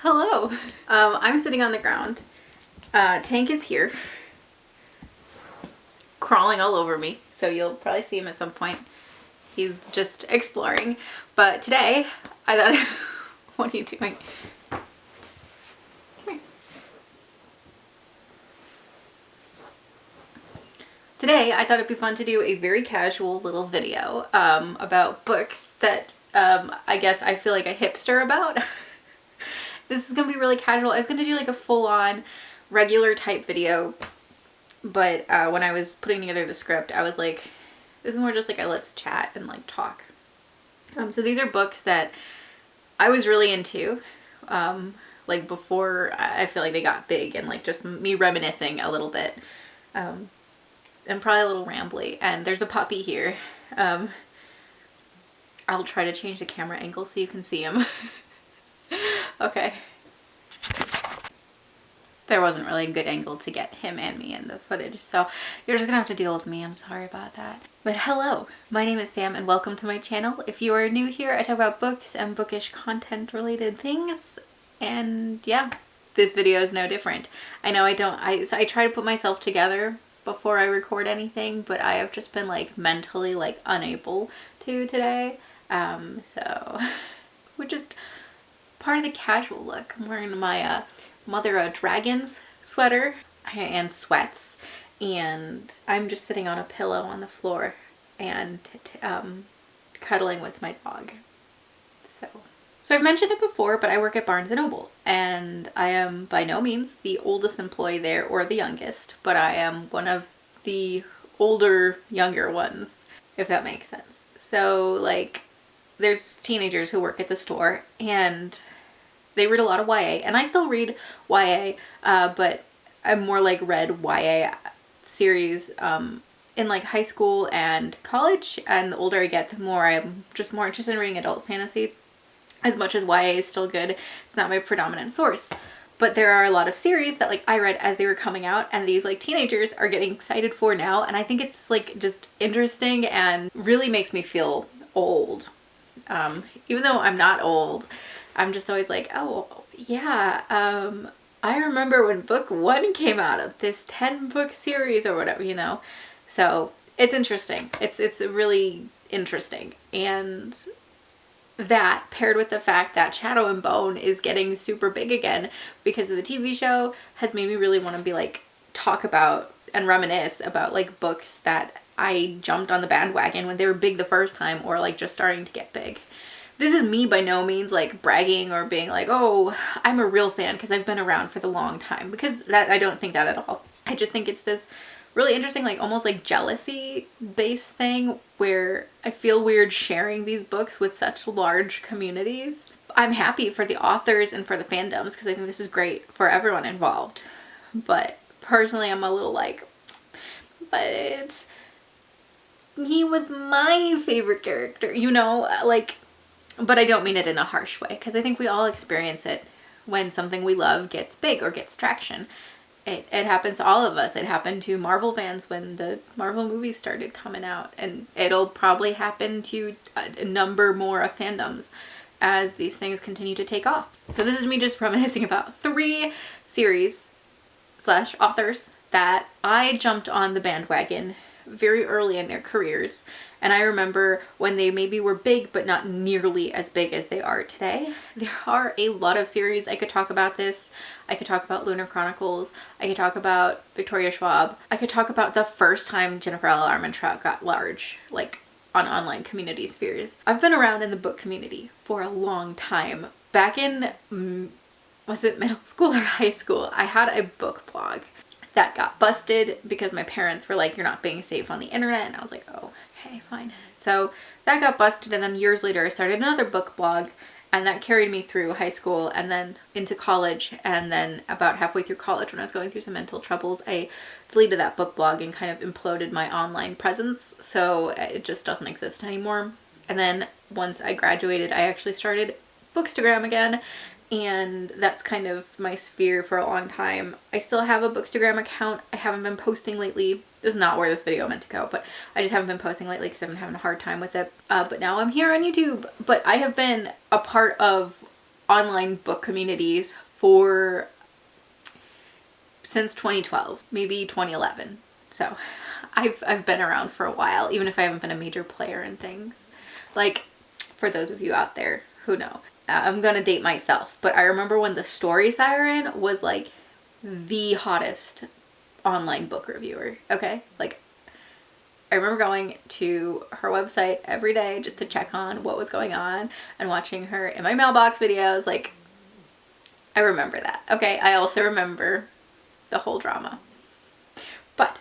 Hello. I'm sitting on the ground. Tank is here, crawling all over me, so you'll probably see him at some point. He's just exploring. But today, I thought, what are you doing? Come here. Today, I thought it'd be fun to do a very casual little video about books that I guess I feel like a hipster about. This is gonna be really casual. I was gonna do like a full-on regular type video, but when I was putting together the script, I was like, this is more just like a let's chat and like talk. So these are books that I was really into, like before I feel like they got big, and like just me reminiscing a little bit, and probably a little rambly. And there's a puppy here. I'll try to change the camera angle so you can see him. Okay. There wasn't really a good angle to get him and me in the footage, so you're just gonna have to deal with me. I'm sorry about that. But hello, my name is Sam and welcome to my channel. If you are new here, I talk about books and bookish content related things, and yeah, this video is no different. I know I try to put myself together before I record anything, but I have just been like mentally like unable to today. So we're just part of the casual look. I'm wearing my Mother of Dragons sweater and sweats, and I'm just sitting on a pillow on the floor and cuddling with my dog. So I've mentioned it before, but I work at Barnes & Noble, and I am by no means the oldest employee there or the youngest, but I am one of the older, younger ones, if that makes sense. So like, there's teenagers who work at the store, and they read a lot of YA, and I still read YA, but I more like read YA series in like high school and college, and the older I get, the more I'm just more interested in reading adult fantasy. As much as YA is still good, it's not my predominant source. But there are a lot of series that like I read as they were coming out, and these like teenagers are getting excited for now, and I think it's like just interesting and really makes me feel old. Even though I'm not old, I'm just always like, oh yeah, I remember when book 1 came out of this 10-book series or whatever, you know? So it's interesting. It's really interesting. And that paired with the fact that Shadow and Bone is getting super big again because of the TV show has made me really want to be like, talk about and reminisce about like books that I jumped on the bandwagon when they were big the first time, or like just starting to get big. This is me by no means like bragging or being like, oh, I'm a real fan because I've been around for the long time, because that, I don't think that at all. I just think it's this really interesting, like almost like jealousy based thing where I feel weird sharing these books with such large communities. I'm happy for the authors and for the fandoms because I think this is great for everyone involved. But personally, I'm a little like, but he was my favorite character, you know, like. But I don't mean it in a harsh way, because I think we all experience it when something we love gets big or gets traction. It happens to all of us. It happened to Marvel fans when the Marvel movies started coming out, and it'll probably happen to a number more of fandoms as these things continue to take off. So this is me just reminiscing about 3 series / authors that I jumped on the bandwagon very early in their careers. And I remember when they maybe were big, but not nearly as big as they are today. There are a lot of series. I could talk about this. I could talk about Lunar Chronicles. I could talk about Victoria Schwab. I could talk about the first time Jennifer L. Armentrout got large, like on online community spheres. I've been around in the book community for a long time. Back in, was it middle school or high school? I had a book blog that got busted because my parents were like, you're not being safe on the internet. And I was like, oh, okay, fine. So that got busted, and then years later I started another book blog, and that carried me through high school and then into college. And then about halfway through college, when I was going through some mental troubles, I deleted that book blog and kind of imploded my online presence, so it just doesn't exist anymore. And then once I graduated, I actually started Bookstagram again, and that's kind of my sphere for a long time. I still have a Bookstagram account. I haven't been posting lately. This is not where this video meant to go, but I just haven't been posting lately because I've been having a hard time with it. But now I'm here on YouTube. But I have been a part of online book communities for since 2012, maybe 2011. So I've been around for a while, even if I haven't been a major player in things. Like, for those of you out there who know, I'm gonna date myself, but I remember when the Story Siren was like the hottest online book reviewer. Okay, like I remember going to her website every day just to check on what was going on and watching her in my mailbox videos. Like, I remember that. Okay, I also remember the whole drama. But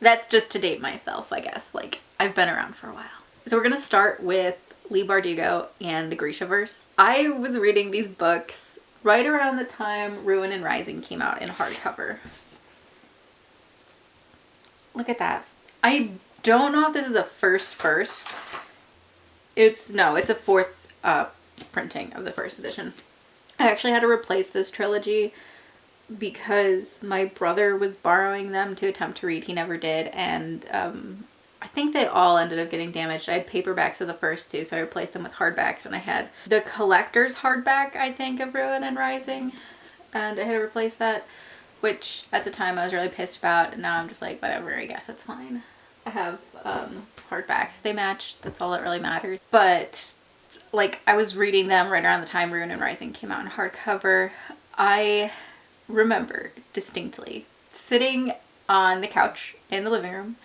that's just to date myself, I guess. Like, I've been around for a while. So we're gonna start with Leigh Bardugo and the Grishaverse. I was reading these books right around the time Ruin and Rising came out in hardcover. Look at that. I don't know if this is a first. It's a fourth printing of the first edition. I actually had to replace this trilogy because my brother was borrowing them to attempt to read. He never did, and I think they all ended up getting damaged. I had paperbacks of the first two, so I replaced them with hardbacks, and I had the collector's hardback, I think, of Ruin and Rising, and I had to replace that, which at the time I was really pissed about, and now I'm just like, whatever, I guess it's fine. I have hardbacks. They match. That's all that really matters. But like, I was reading them right around the time Ruin and Rising came out in hardcover. I remember distinctly sitting on the couch in the living room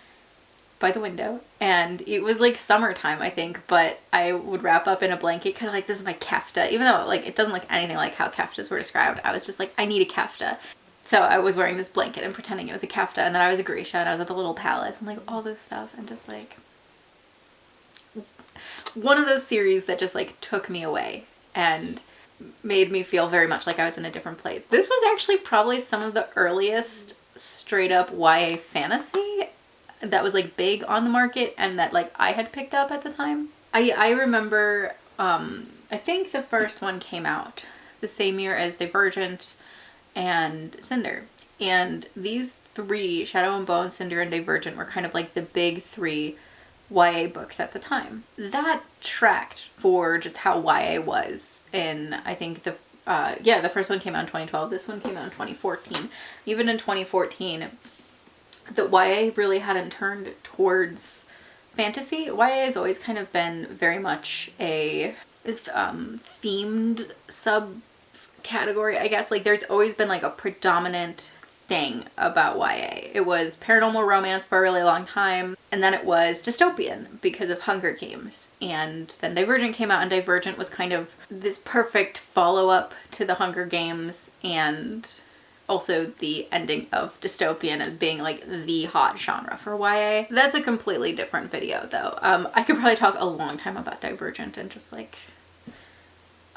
by the window, and it was like summertime, I think, but I would wrap up in a blanket because like, this is my kefta, even though like it doesn't look anything like how keftas were described. I was just like, I need a kefta. So I was wearing this blanket and pretending it was a kefta, and then I was a Grisha, and I was at the little palace, and like all this stuff, and just like one of those series that just like took me away and made me feel very much like I was in a different place. This was actually probably some of the earliest straight up YA fantasy that was like big on the market and that like I had picked up at the time. I remember, I think the first one came out the same year as Divergent and Cinder. And these three, Shadow and Bone, Cinder, and Divergent, were kind of like the big three YA books at the time. That tracked for just how YA was in, I think, the first one came out in 2012. This one came out in 2014. Even in 2014, the YA really hadn't turned towards fantasy. YA has always kind of been very much this themed subcategory, I guess. Like, there's always been like a predominant thing about YA. It was paranormal romance for a really long time, and then it was dystopian because of Hunger Games, and then Divergent came out, and Divergent was kind of this perfect follow-up to the Hunger Games, and also the ending of dystopian as being like the hot genre for YA. That's a completely different video though. I could probably talk a long time about Divergent and just like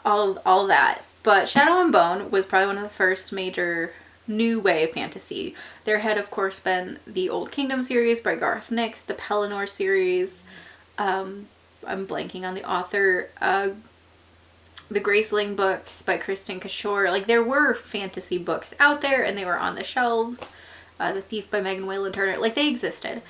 all that. But Shadow and Bone was probably one of the first major new wave fantasy. There had of course been the Old Kingdom series by Garth Nix, the Pelennor series, I'm blanking on the author, the Graceling books by Kristen Cashore. Like, there were fantasy books out there and they were on the shelves. The Thief by Megan Whalen Turner, like, they existed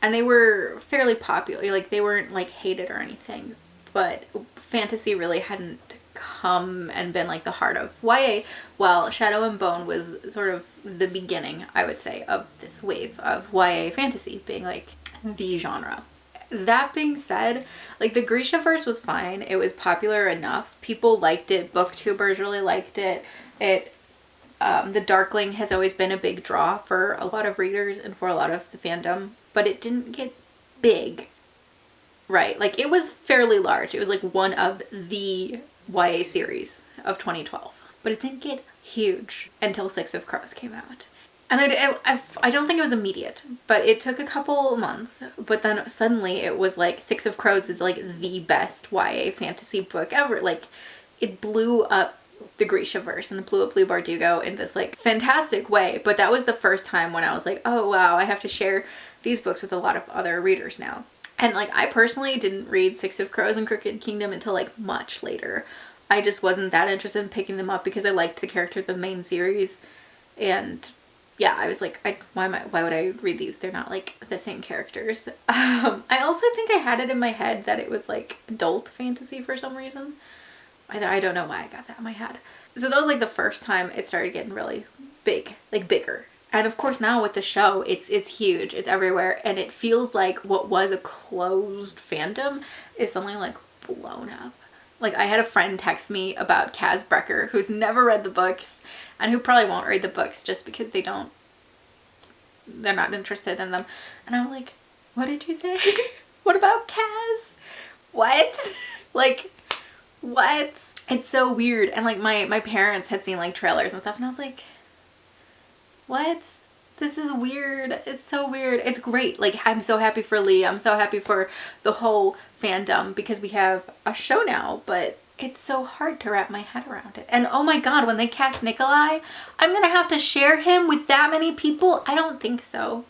and they were fairly popular. Like, they weren't like hated or anything, but fantasy really hadn't come and been like the heart of YA, while Shadow and Bone was sort of the beginning, I would say, of this wave of YA fantasy being like the genre. That being said, like, the Grishaverse was fine. It was popular enough. People liked it. Booktubers really liked it. The Darkling has always been a big draw for a lot of readers and for a lot of the fandom, but it didn't get big, right? Like, it was fairly large. It was like one of the YA series of 2012, but it didn't get huge until Six of Crows came out. And I don't think it was immediate, but it took a couple months. But then suddenly it was like Six of Crows is like the best YA fantasy book ever. Like, it blew up the Grishaverse and it blew up Leigh Bardugo in this like fantastic way. But that was the first time when I was like, oh wow, I have to share these books with a lot of other readers now. And like, I personally didn't read Six of Crows and Crooked Kingdom until like much later. I just wasn't that interested in picking them up because I liked the character of the main series, and yeah, I was like, why would I read these? They're not like the same characters. I also think I had it in my head that it was like adult fantasy for some reason. I don't know why I got that in my head. So that was like the first time it started getting really big, like bigger. And of course now with the show, it's huge, it's everywhere, and it feels like what was a closed fandom is suddenly like blown up. Like I had a friend text me about Kaz Brecker, who's never read the books and who probably won't read the books just because they're not interested in them. And I was like, what did you say? What about Kaz? What? Like, what? It's so weird. And like my parents had seen like trailers and stuff, and I was like, what? This is weird. It's so weird. It's great. Like, I'm so happy for Lee. I'm so happy for the whole fandom because we have a show now, but it's so hard to wrap my head around it. And oh my God, when they cast Nikolai, I'm going to have to share him with that many people? I don't think so.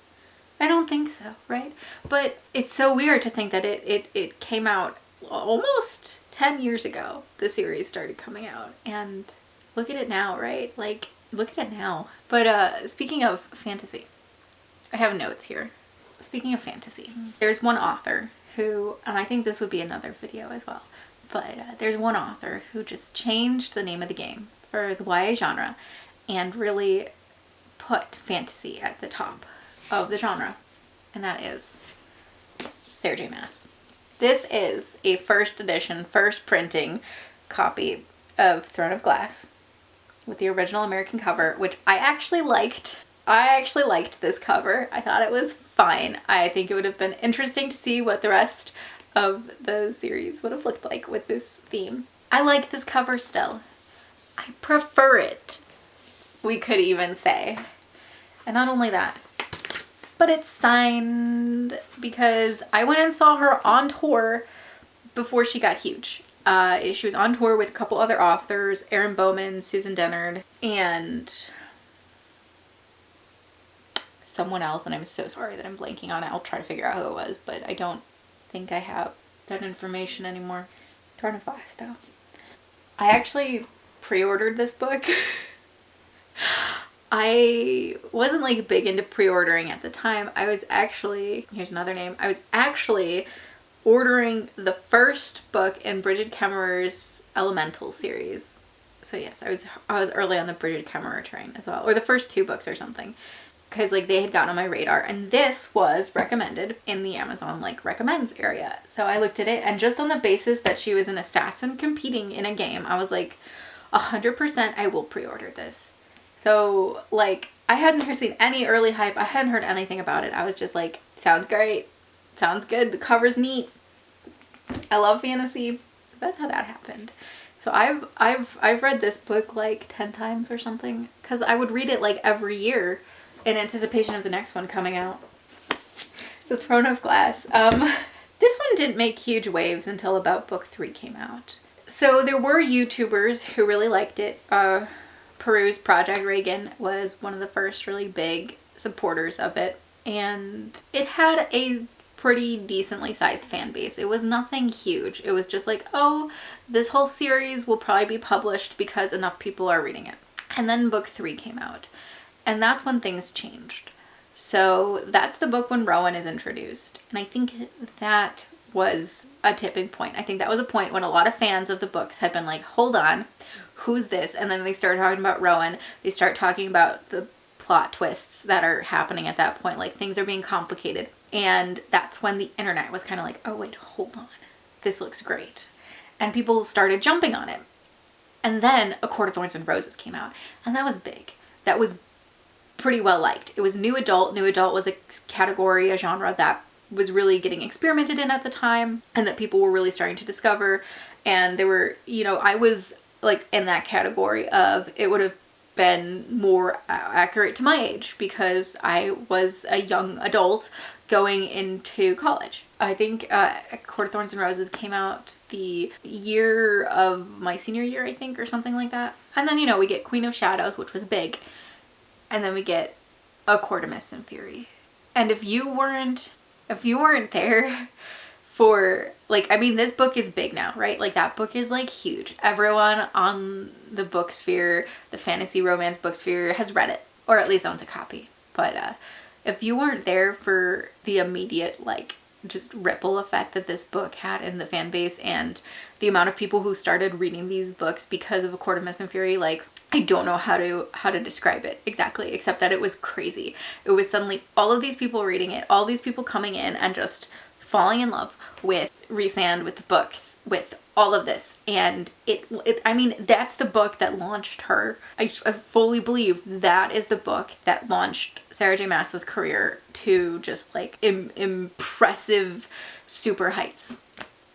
I don't think so, right? But it's so weird to think that it came out almost 10 years ago. The series started coming out, and look at it now, right? Like, look at it now. But speaking of fantasy, I have notes here. Speaking of fantasy, there's one author who, and I think this would be another video as well, but there's one author who just changed the name of the game for the YA genre and really put fantasy at the top of the genre, and that is Sarah J. Maas. This is a first edition, first printing copy of Throne of Glass with the original American cover, which I actually liked. I actually liked this cover. I thought it was fine. I think it would have been interesting to see what the rest of the series would have looked like with this theme. I like this cover still. I prefer it, we could even say. And not only that, but it's signed because I went and saw her on tour before she got huge. She was on tour with a couple other authors, Erin Bowman, Susan Dennard, and someone else, and I'm so sorry that I'm blanking on it. I'll try to figure out who it was, but I don't think I have that information anymore. Throne of Glass, though. I actually pre-ordered this book. I wasn't like big into pre-ordering at the time. I was actually, here's another name, I was actually ordering the first book in Brigid Kemmerer's Elemental series. So yes, I was early on the Brigid Kemmerer train as well, or the first two books or something, because like they had gotten on my radar, and this was recommended in the Amazon like recommends area. So I looked at it, and just on the basis that she was an assassin competing in a game, I was like 100% I will pre-order this. So like I hadn't seen any early hype, I hadn't heard anything about it. I was just like, sounds great. Sounds good. The cover's neat. I love fantasy. So that's how that happened. So I've read this book like 10 times or something, because I would read it like every year in anticipation of the next one coming out. So Throne of Glass. This one didn't make huge waves until about book 3 came out. So there were YouTubers who really liked it. Peru's Project Reagan was one of the first really big supporters of it, and it had a pretty decently sized fan base. It was nothing huge. It was just like, oh, this whole series will probably be published because enough people are reading it. And then book 3 came out, and that's when things changed. So that's the book when Rowan is introduced, and I think that was a tipping point. I think that was a point when a lot of fans of the books had been like, hold on, who's this? And then they started talking about Rowan. They start talking about the plot twists that are happening at that point. Like, things are being complicated. And that's when the internet was kind of like, oh wait, hold on. This looks great. And people started jumping on it. And then A Court of Thorns and Roses came out. And that was big. That was pretty well liked. It was new adult. New adult was a category, a genre that was really getting experimented in at the time, and that people were really starting to discover. And there were, you know, I was like in that category of, it would have been more accurate to my age because I was a young adult going into college. I think Court of Thorns and Roses came out the year of my senior year, I think, or something like that. And then, you know, we get Queen of Shadows, which was big. And then we get A Court of Mist and Fury. And if you weren't there for, like, I mean, this book is big now, right? Like, that book is like huge. Everyone on the book sphere, the fantasy romance book sphere, has read it, or at least owns a copy. But if you weren't there for the immediate like just ripple effect that this book had in the fan base, and the amount of people who started reading these books because of A Court of Mist and Fury, like, I don't know how to describe it exactly, except that it was crazy. It was suddenly all of these people reading it, all these people coming in and just falling in love with Rhysand, with the books, with all of this. And I mean, that's the book that launched her. I fully believe that is the book that launched Sarah J Maas's career to just like impressive super heights.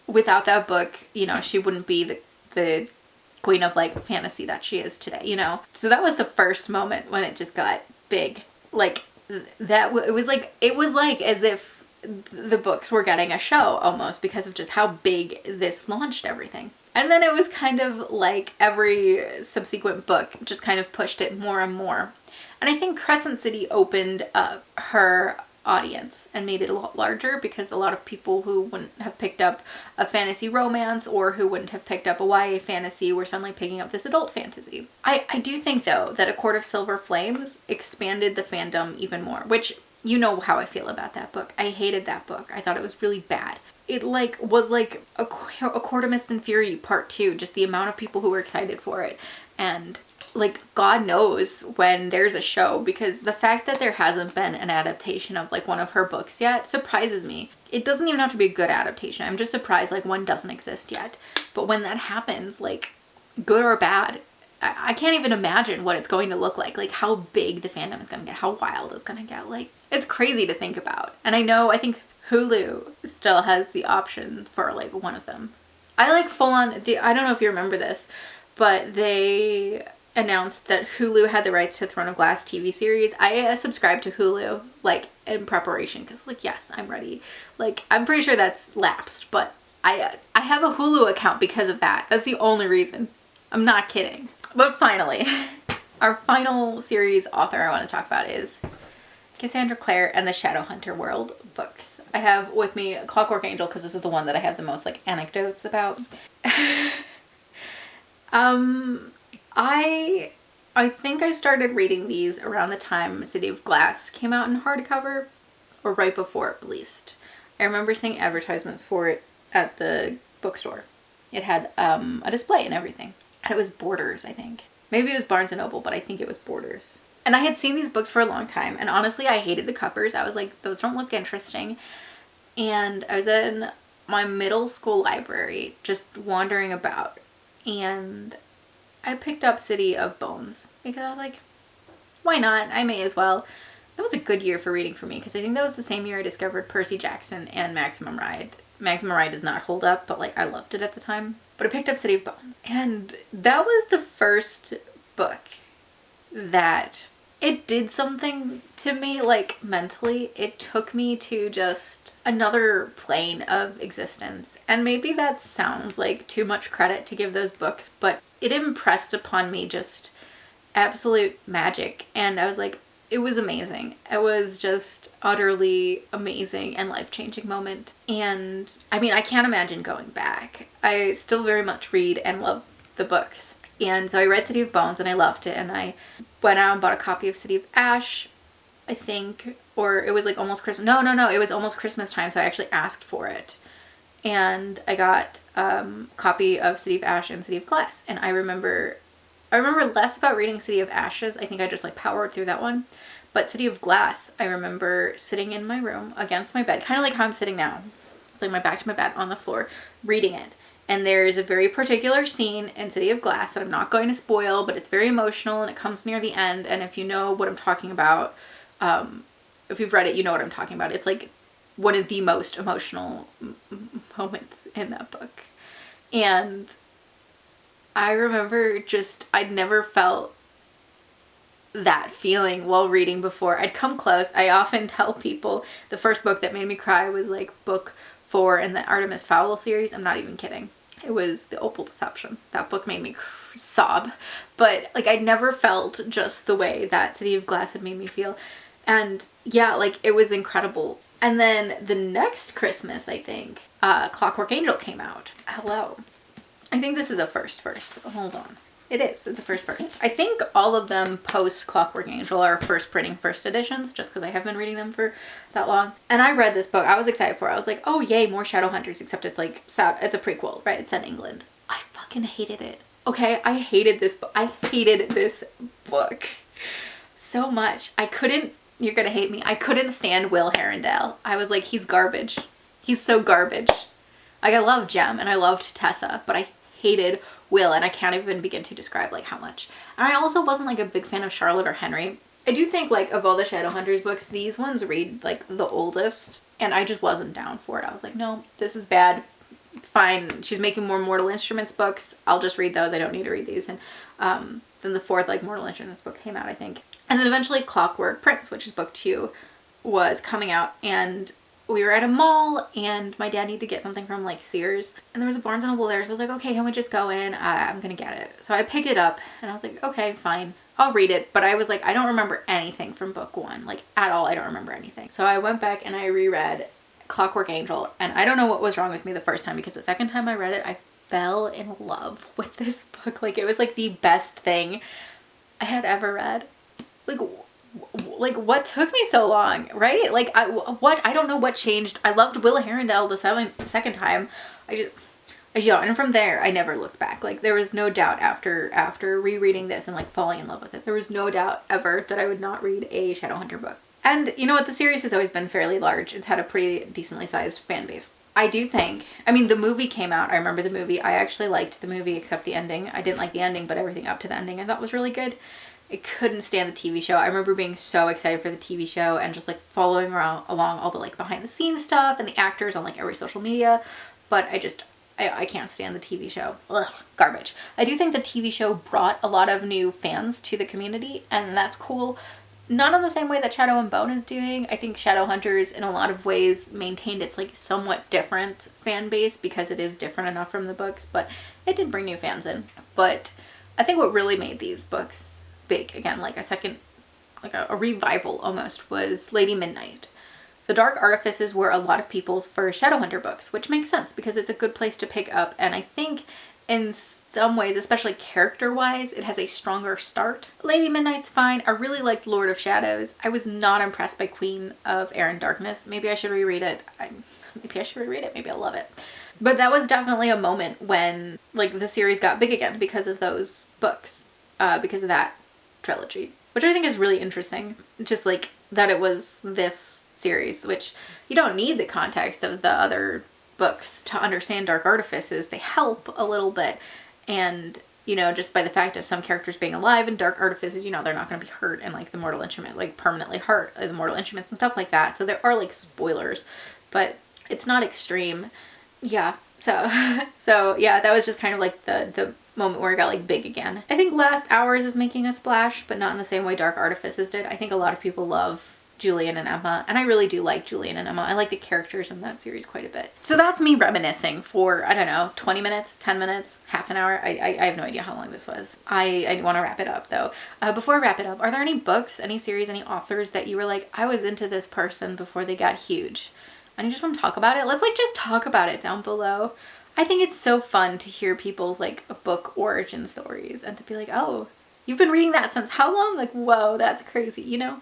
Without that book, you know, she wouldn't be the queen of like fantasy that she is today, you know? So that was the first moment when it just got big. Like that, it was like as if the books were getting a show almost, because of just how big this launched everything. And then it was kind of like every subsequent book just kind of pushed it more and more. And I think Crescent City opened up her audience and made it a lot larger, because a lot of people who wouldn't have picked up a fantasy romance or who wouldn't have picked up a YA fantasy were suddenly picking up this adult fantasy. I do think though that A Court of Silver Flames expanded the fandom even more, which you know how I feel about that book. I hated that book. I thought it was really bad. It like was like a Court of Mist and Fury Part 2, just the amount of people who were excited for it. And like, God knows when there's a show, because the fact that there hasn't been an adaptation of like one of her books yet surprises me. It doesn't even have to be a good adaptation. I'm just surprised like one doesn't exist yet. But when that happens, like good or bad, I can't even imagine what it's going to look like how big the fandom is going to get, how wild it's going to get. Like, it's crazy to think about. And I think Hulu still has the option for like one of them. I like full on, I don't know if you remember this, but they announced that Hulu had the rights to Throne of Glass TV series. I subscribed to Hulu like in preparation, because like, yes, I'm ready. Like, I'm pretty sure that's lapsed, but I have a Hulu account because of that. That's the only reason. I'm not kidding. But finally, our final series author I want to talk about is Cassandra Clare and the Shadowhunter World books. I have with me Clockwork Angel, because this is the one that I have the most like anecdotes about. I think I started reading these around the time City of Glass came out in hardcover, or right before at least. I remember seeing advertisements for it at the bookstore. It had a display and everything. And it was Borders, I think. Maybe it was Barnes & Noble, but I think it was Borders. And I had seen these books for a long time, and honestly, I hated the covers. I was like, those don't look interesting. And I was in my middle school library, just wandering about, and I picked up City of Bones, because I was like, why not? I may as well. That was a good year for reading for me, because I think that was the same year I discovered Percy Jackson and Maximum Ride. Maximum Ride does not hold up, but like, I loved it at the time. But I picked up City of Bones, and that was the first book that it did something to me, like mentally. It took me to just another plane of existence. And maybe that sounds like too much credit to give those books, but it impressed upon me just absolute magic. And I was like, it was amazing. It was just utterly amazing and life-changing moment. And I mean, I can't imagine going back. I still very much read and love the books. And so I read City of Bones and I loved it. And I went out and bought a copy of City of Ash, I think, or it was like almost Christmas. No, it was almost Christmas time. So I actually asked for it. And I got a copy of City of Ash and City of Glass. And I remember less about reading City of Ashes. I think I just like powered through that one. But City of Glass, I remember sitting in my room against my bed, kind of like how I'm sitting now. It's like my back to my bed on the floor, reading it. And there's a very particular scene in City of Glass that I'm not going to spoil, but it's very emotional and it comes near the end. And if you know what I'm talking about, if you've read it, you know what I'm talking about. It's like one of the most emotional moments in that book. And I remember I'd never felt that feeling while reading before. I'd come close. I often tell people the first book that made me cry was like book 4 in the Artemis Fowl series. I'm not even kidding. It was The Opal Deception. That book made me sob. But like, I'd never felt just the way that City of Glass had made me feel. And yeah, like it was incredible. And then the next Christmas, I think, Clockwork Angel came out. Hello. I think this is a first. Hold on. It is. It's a first. I think all of them post Clockwork Angel are first printing first editions, just because I have been reading them for that long. And I read this book. I was excited for it. I was like, oh yay, more Shadowhunters, except it's like sad. It's a prequel, right? It's set in England. I fucking hated it. Okay, I hated this book. I hated this book so much. I couldn't, you're gonna hate me, I couldn't stand Will Herondale. I was like, he's garbage. He's so garbage. Like, I loved Jem and I loved Tessa, but I hated Will, and I can't even begin to describe like how much. And I also wasn't like a big fan of Charlotte or Henry. I do think like of all the Shadowhunters books, these ones read like the oldest, and I just wasn't down for it. I was like, no, this is bad. Fine, she's making more Mortal Instruments books. I'll just read those. I don't need to read these. And then the fourth like Mortal Instruments book came out, I think. And then eventually Clockwork Prince, which is book 2, was coming out, and we were at a mall and my dad needed to get something from like Sears, and there was a Barnes & Noble there, so I was like, okay, can we just go in? I'm gonna get it. So I picked it up and I was like, okay, fine, I'll read it. But I was like, I don't remember anything from book 1, like at all. I don't remember anything. So I went back and I reread Clockwork Angel, and I don't know what was wrong with me the first time, because the second time I read it, I fell in love with this book. Like, it was like the best thing I had ever read. Like what took me so long, right? Like, I don't know what changed. I loved Will Herondale the second time. Yeah, and from there I never looked back. Like, there was no doubt after rereading this and like falling in love with it, there was no doubt ever that I would not read a Shadowhunter book. And you know what, the series has always been fairly large. It's had a pretty decently sized fan base. I do think, I mean, the movie came out. I remember the movie. I actually liked the movie except the ending. I didn't like the ending, but everything up to the ending I thought was really good. I couldn't stand the TV show. I remember being so excited for the TV show and just like following along all the like behind the scenes stuff and the actors on like every social media. But I can't stand the TV show. Ugh, garbage. I do think the TV show brought a lot of new fans to the community, and that's cool. Not in the same way that Shadow and Bone is doing. I think Shadowhunters in a lot of ways maintained its like somewhat different fan base because it is different enough from the books, but it did bring new fans in. But I think what really made these books big, again, like a second, like a revival almost, was Lady Midnight. The Dark Artifices were a lot of people's first Shadowhunter books, which makes sense because it's a good place to pick up, and I think in some ways, especially character-wise, it has a stronger start. Lady Midnight's fine. I really liked Lord of Shadows. I was not impressed by Queen of Air and Darkness. Maybe I should reread it. Maybe I should reread it. Maybe I'll love it. But that was definitely a moment when like the series got big again because of those books, because of that trilogy, which I think is really interesting. Just like that it was this series, which you don't need the context of the other books to understand Dark Artifices. They help a little bit, and you know, just by the fact of some characters being alive in Dark Artifices, you know, they're not going to be hurt in like the Mortal Instrument, like permanently hurt the Mortal Instruments and stuff like that. So there are like spoilers, but it's not extreme. Yeah, so yeah, that was just kind of like the moment where it got like big again. I think Last Hours is making a splash, but not in the same way Dark Artifices did. I think a lot of people love Julian and Emma, and I really do like Julian and Emma. I like the characters in that series quite a bit. So that's me reminiscing for, I don't know, 20 minutes, 10 minutes, half an hour. I have no idea how long this was. I want to wrap it up though. Before I wrap it up, are there any books, any series, any authors that you were like, I was into this person before they got huge, and you just want to talk about it? Let's like just talk about it down below. I think it's so fun to hear people's like book origin stories and to be like, oh, you've been reading that since how long? Like, whoa, that's crazy, you know?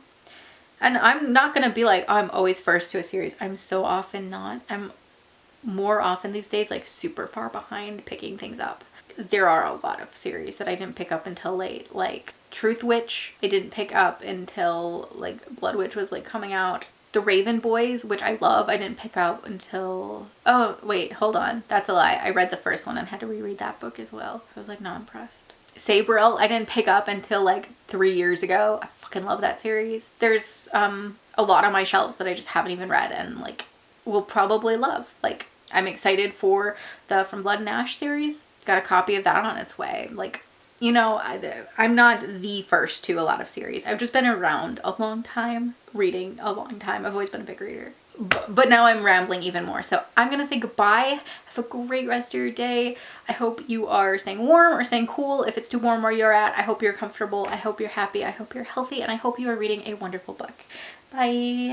And I'm not going to be like, oh, I'm always first to a series. I'm so often not. I'm more often these days like super far behind picking things up. There are a lot of series that I didn't pick up until late, like Truth Witch. I didn't pick up until like Blood Witch was like coming out. The Raven Boys, which I love, I didn't pick up until, oh wait, hold on, that's a lie. I read the first one and had to reread that book as well. I was like not impressed. Sabriel, I didn't pick up until like 3 years ago. I fucking love that series. There's a lot on my shelves that I just haven't even read and like will probably love. Like, I'm excited for the From Blood and Ash series. Got a copy of that on its way. Like, you know, I'm not the first to a lot of series. I've just been around a long time, reading a long time. I've always been a big reader. But now I'm rambling even more. So I'm going to say goodbye. Have a great rest of your day. I hope you are staying warm or staying cool. If it's too warm where you're at, I hope you're comfortable. I hope you're happy. I hope you're healthy. And I hope you are reading a wonderful book. Bye.